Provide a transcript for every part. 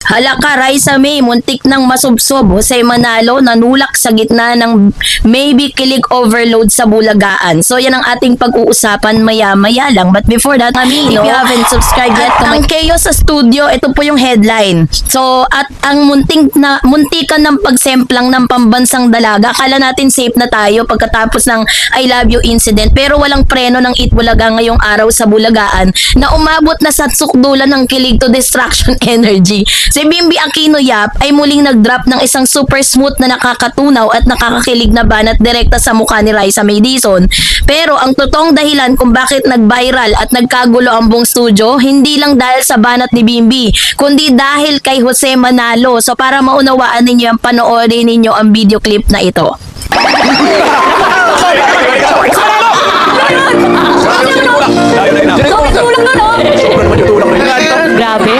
Hala ka, Raisa May, muntik nang masubsob. Jose Manalo, nanulak sa gitna ng maybe kilig overload sa Bulagaan. So, yan ang ating pag-uusapan maya-maya lang. But before that, if you haven't subscribed yet to ang Chaos sa studio, ito po yung headline. So, at ang muntikan ng pagsemplang ng pambansang dalaga, akala natin safe na tayo pagkatapos ng I love you incident. Pero walang preno ng Eat Bulaga ngayong araw sa Bulagaan na umabot na sa sukdulan ng kilig to distraction energy. Si Bimbi Aquino Yap ay muling nag-drop ng isang super smooth na nakakatunaw at nakakakilig na banat direkta sa mukha ni Raisa May Dizon. Pero ang totoong dahilan kung bakit nag-viral at nagkagulo ang buong studio, hindi lang dahil sa banat ni Bimbi, kundi dahil kay Jose Manalo. So para maunawaan ninyo ang panoorin ninyo ang video clip na ito. Grabe.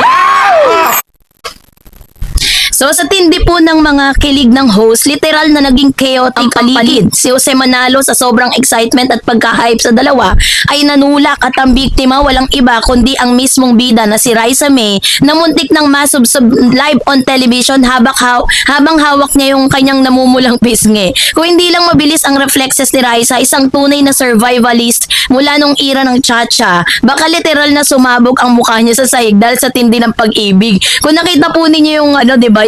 So sa tindi po ng mga kilig ng host, literal na naging chaotic ang paligid. Si Jose Manalo sa sobrang excitement at pagka-hype sa dalawa ay nanulak at ang biktima walang iba kundi ang mismong bida na si Raisa May na muntik ng masubsob live on television habang hawak niya yung kanyang namumulang pisngi. Kung hindi lang mabilis ang reflexes ni Raisa, isang tunay na survivalist mula nung era ng Chacha, baka literal na sumabog ang mukha niya sa sahig dahil sa tindi ng pag-ibig. Kung nakita po ninyo yung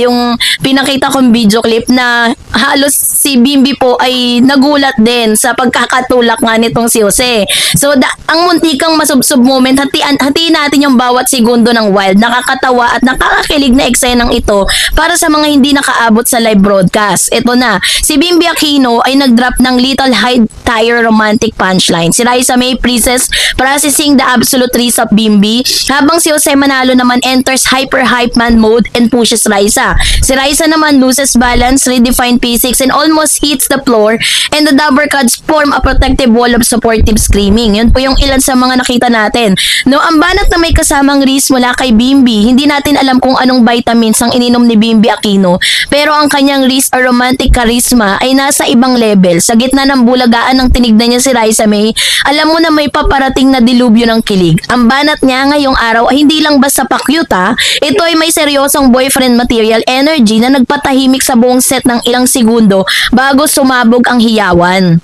yung pinakita kong video clip na halos si Bimbi po ay nagulat din sa pagkakatulak nga nitong si Jose. So ang muntikang masubsob moment, hatiin natin yung bawat segundo ng wild, nakakatawa at nakakakilig na eksenang ito para sa mga hindi nakaabot sa live broadcast. Ito na, si Bimbi Aquino ay nag-drop ng Little High Tire romantic punchline. Si Raisa May Princess processing the absolute race of Bimbi, habang si Jose Manalo naman enters hyper hype man mode and pushes Raisa. Si Raisa naman loses balance, redefine physics, and almost hits the floor, and the Dabber Cats form a protective wall of supportive screaming. Yun po yung ilan sa mga nakita natin. No, ang banat na may kasamang Reese mula kay Bimbi, hindi natin alam kung anong vitamins ang ininom ni Bimbi Aquino, pero ang kanyang Reese or romantic charisma ay nasa ibang level. Sa gitna ng Bulagaan ng tinignan niya si Raisa May, alam mo na may paparating na dilubyo ng kilig. Ang banat niya ngayong araw ay hindi lang basta pa-cute ha, ito ay may seryosong boyfriend material energy na nagpatahimik sa buong set ng ilang segundo bago sumabog ang hiyawan.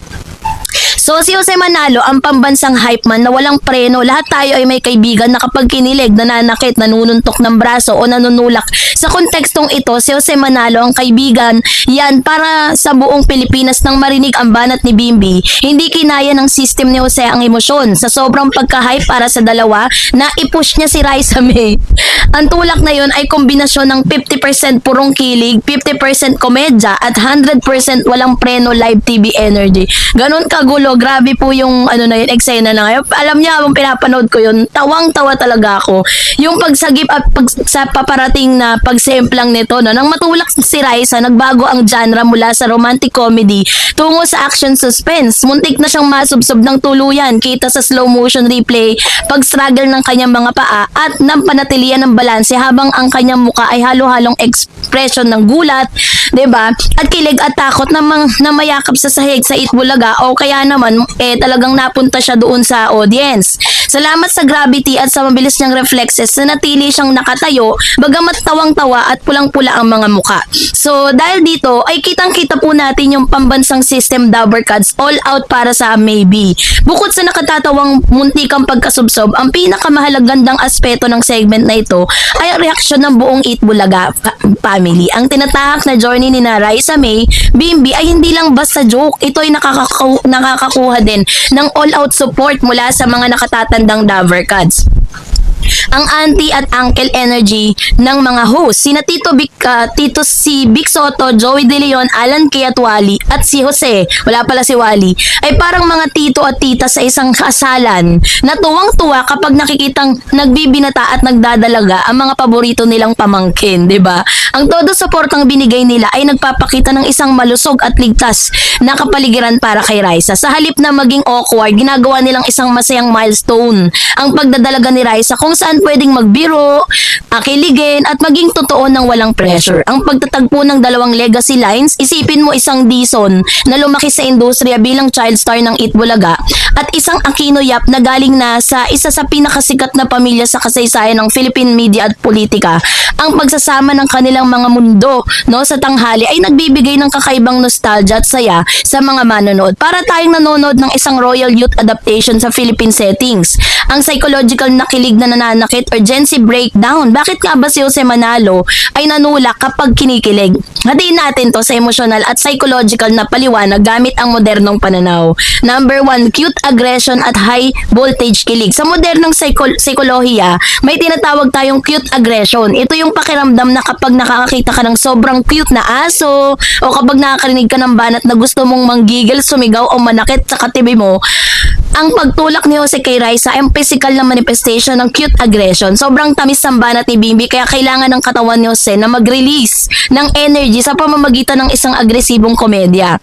So si Jose Manalo, ang pambansang hype man na walang preno. Lahat tayo ay may kaibigan na kapag kinilig, nananakit, nanununtok ng braso o nanunulak. Sa kontekstong ito, si Jose Manalo ang kaibigan yan para sa buong Pilipinas nang marinig ang banat ni Bimbi. Hindi kinaya ng system ni Jose ang emosyon. Sa sobrang pagka-hype para sa dalawa, na i-push niya si Raisa May. Ang tulak na yun ay kombinasyon ng 50% purong kilig, 50% komedya at 100% walang preno live TV energy. Ganon kagulo. Grabe po yung eksena na ngayon. Alam niya, habang pinapanood ko yun, tawang-tawa talaga ako. Yung pagsagip at sa paparating na pagsemplang nito, no, nang matulak si Raisa, nagbago ang genre mula sa romantic comedy tungo sa action suspense. Muntik na siyang masubsob ng tuluyan, kita sa slow motion replay, pag-struggle ng kanyang mga paa at ng panatilian ng balanse habang ang kanyang muka ay halo-halong expression ng gulat, 'di ba? At kilig at takot na mayakap sa sahig sa Eat Bulaga o kaya naman talagang napunta siya doon sa audience. Salamat sa gravity at sa mabilis niyang reflexes na natili siyang nakatayo bagamat tawang-tawa at pulang-pula ang mga muka. So dahil dito ay kitang-kita po natin yung pambansang system Dabber Cats all out para sa Maybe. Bukod sa nakatatawang muntikang pagkasubsob, ang pinakamahalagang aspeto ng segment na ito ay ang reaksyon ng buong Eat Bulaga family. Ang tinatahak na journey ni na Raisa May, Bimbi ay hindi lang basta joke, ito ay nakakakuha din ng all-out support mula sa mga nakatatandang Dabber Cats. Ang auntie at uncle energy ng mga host, sina Tito si Vic Soto, Joey De Leon, Alan Kay at Wally, at si Jose, wala pala si Wally, ay parang mga tito at tita sa isang kasalan na tuwang-tuwa kapag nakikitang nagbibinata at nagdadalaga ang mga paborito nilang pamangkin, 'di ba? Ang todo suportang binigay nila ay nagpapakita ng isang malusog at ligtas na kapaligiran para kay Raisa. Sa halip na maging awkward, ginagawa nilang isang masayang milestone ang pagdadalaga ni Raisa kung saan pwedeng magbiro, kiligin, at maging totoo ng walang pressure. Ang pagtatagpo ng dalawang legacy lines, isipin mo isang Dizon na lumaki sa industriya bilang child star ng Itbulaga at isang Aquino Yap na galing na sa isa sa pinakasikat na pamilya sa kasaysayan ng Philippine media at politika. Ang pagsasama ng kanilang mga mundo sa tanghali ay nagbibigay ng kakaibang nostalgia at saya sa mga manonood. Para tayong nanonood ng isang royal youth adaptation sa Philippine settings. Ang psychological na kilig na nananakit or Gen Z breakdown. Bakit nga ba si Jose Manalo ay nanulak kapag kinikilig? Hatiin natin to sa emotional at psychological na paliwanag gamit ang modernong pananaw. Number 1, cute aggression at high voltage kilig. Sa modernong psikolohiya, may tinatawag tayong cute aggression. Ito yung pakiramdam na kapag nakakakita ka ng sobrang cute na aso o kapag nakakarinig ka ng banat na gusto mong manggigil, sumigaw o manakit sa katabi mo, ang pagtulak ni Jose kay Raisa ay ang physical na manifestation ng cute aggression. Sobrang tamis ng banat ni Bimbi kaya kailangan ng katawan ni Jose na mag-release ng energy sa pamamagitan ng isang agresibong komedya.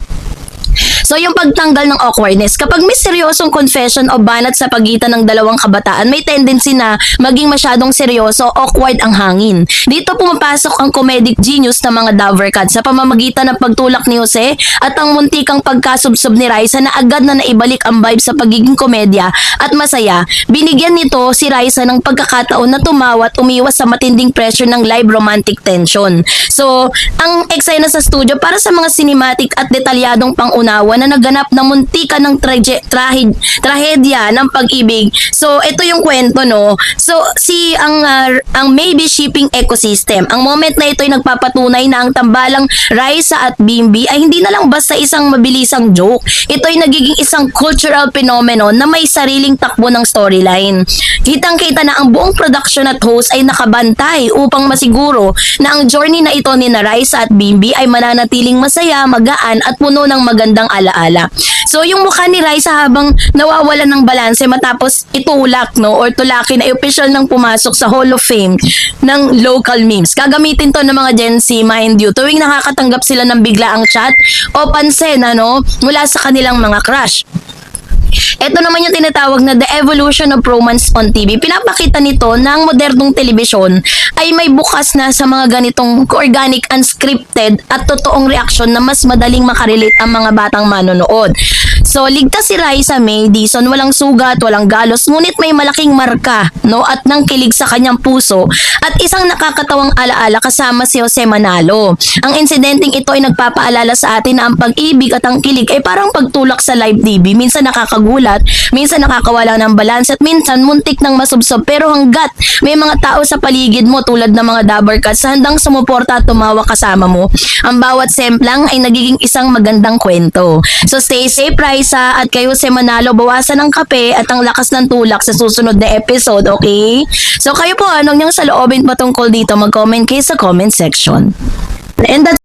So, yung pagtanggal ng awkwardness. Kapag may seryosong confession o banat sa pagitan ng dalawang kabataan, may tendency na maging masyadong seryoso, awkward ang hangin. Dito pumapasok ang comedic genius ng mga Dovercats sa pamamagitan ng pagtulak ni Jose at ang muntikang pagkasubsob ni Raisa na agad na naibalik ang vibe sa pagiging komedya at masaya. Binigyan nito si Raisa ng pagkakataon na tumawa at umiwas sa matinding pressure ng live romantic tension. So, ang eksena sa studio para sa mga cinematic at detalyadong pangunawa na naganap na muntika ng trahedya ng pag-ibig. So, ito yung kwento, no? So, ang maybe shipping ecosystem. Ang moment na ito ay nagpapatunay na ang tambalang Raisa at Bimbi ay hindi na lang basta isang mabilisang joke. Ito ay nagiging isang cultural phenomenon na may sariling takbo ng storyline. Kitang-kita na ang buong production at host ay nakabantay upang masiguro na ang journey na ito ni Raisa at Bimbi ay mananatiling masaya, magaan at puno ng magandang alaala. So, yung mukha ni Raisa habang nawawalan ng balanse matapos itulak, or tulakin ay official nang pumasok sa Hall of Fame ng local memes. Gagamitin to ng mga Gen Z, mind you, tuwing nakakatanggap sila ng biglaang chat o pansin, mula sa kanilang mga crush. Ito naman yung tinatawag na the evolution of romance on TV. Pinapakita nito na ang modernong telebisyon ay may bukas na sa mga ganitong organic, unscripted at totoong reaksyon na mas madaling makarelate ang mga batang manonood. So, ligtas si Raisa May Dizon, walang sugat, walang galos, ngunit may malaking marka, at nang kilig sa kanyang puso at isang nakakatawang alaala kasama si Jose Manalo. Ang insidenteng ito ay nagpapaalala sa atin na ang pag-ibig at ang kilig ay parang pagtulak sa live TV. Minsan nakakagulat, minsan nakakawala ng balance at minsan muntik ng masubsob, pero hanggat may mga tao sa paligid mo tulad ng mga Dovercats handang sumuporta at tumawa kasama mo, ang bawat semplang ay nagiging isang magandang kwento. So stay safe, Raisa, at kayo Jose Manalo, bawasan ng kape at ang lakas ng tulak sa susunod na episode, okay? So kayo po, anong niyang saloobin patungkol dito? Mag-comment kayo sa comment section. And that's